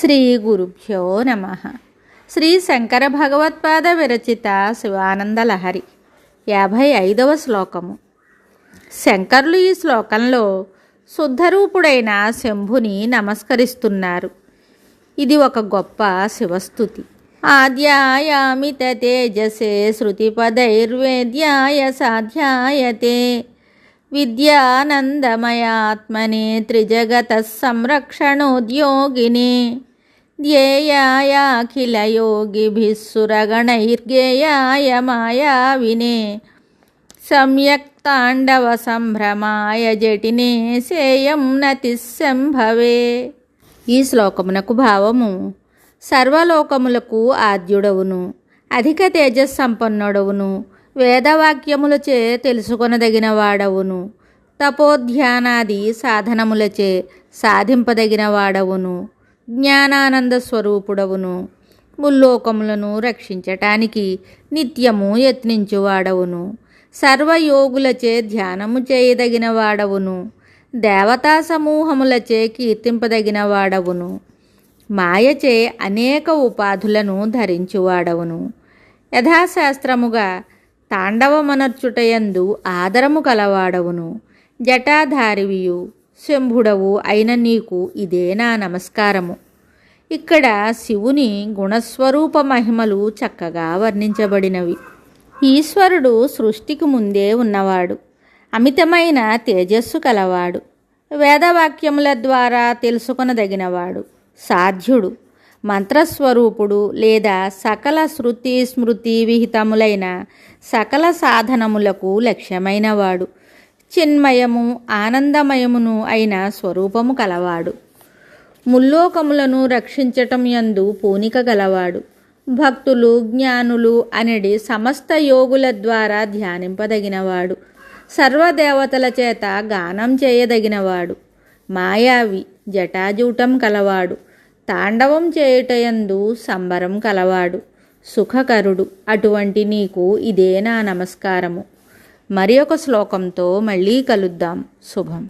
శ్రీ గురుభ్యో నమ. శ్రీ శంకర భగవత్పాద విరచిత శివానందలహరి 55వ శ్లోకము. శంకరులు ఈ శ్లోకంలో శుద్ధరూపుడైన శంభుని నమస్కరిస్తున్నారు. ఇది ఒక గొప్ప శివస్తుతి. ఆద్యాయామిత తేజసే శృతిపదైర్వేద్యాయ సాధ్యాయతే విద్యానందమయాత్మనే త్రిజగత సంరక్షణోద్యోగినే ధ్యేయాయాఖిలయోగిభిः సురగణైర్గేయాయ మాయావినే సమ్యక్తాండవ సంభ్రమాయ జటినే సేయం నతిస్సంభవే. ఈ శ్లోకమునకు భావము: సర్వలోకములకు ఆద్యుడవును, అధిక తేజస్సంపన్నుడవును, వేదవాక్యములచే తెలుసుకొనదగిన వాడవును, తపోధ్యానాది సాధనములచే సాధింపదగిన వాడవును, జ్ఞానానంద స్వరూపుడవును, ముల్లోకములను రక్షించటానికి నిత్యము యత్నించువాడవును, సర్వయోగులచే ధ్యానము చేయదగిన వాడవును, దేవతా సమూహములచే కీర్తింపదగిన వాడవును, మాయచే అనేక ఉపాధులను ధరించువాడవును, యథాశాస్త్రముగా తాండవమనర్చుటయందు ఆదరము కలవాడవును, జటాధారివియు శంభుడవు అయిన నీకు ఇదే నా నమస్కారము. ఇక్కడ శివుని గుణస్వరూప మహిమలు చక్కగా వర్ణించబడినవి. ఈశ్వరుడు సృష్టికి ముందే ఉన్నవాడు, అమితమైన తేజస్సు కలవాడు, వేదవాక్యముల ద్వారా తెలుసుకొనదగినవాడు, సాధ్యుడు, మంత్రస్వరూపుడు లేదా సకల శృతి స్మృతి విహితములైన సకల సాధనములకు లక్ష్యమైనవాడు, చిన్మయము ఆనందమయమును అయిన స్వరూపము కలవాడు, ముల్లోకములను రక్షించటం యందు పూనిక గలవాడు, భక్తులు జ్ఞానులు అనడి సమస్త యోగుల ద్వారా ధ్యానింపదగినవాడు, సర్వదేవతల చేత గానం చేయదగినవాడు, మాయావి జటాజూటం కలవాడు, తాండవం చేయుటయందు సంబరం కలవాడు, సుఖకరుడు. అటువంటి నీకు ఇదే నా నమస్కారము. మరి ఒక శ్లోకంతో మళ్ళీ కలుద్దాం. శుభం.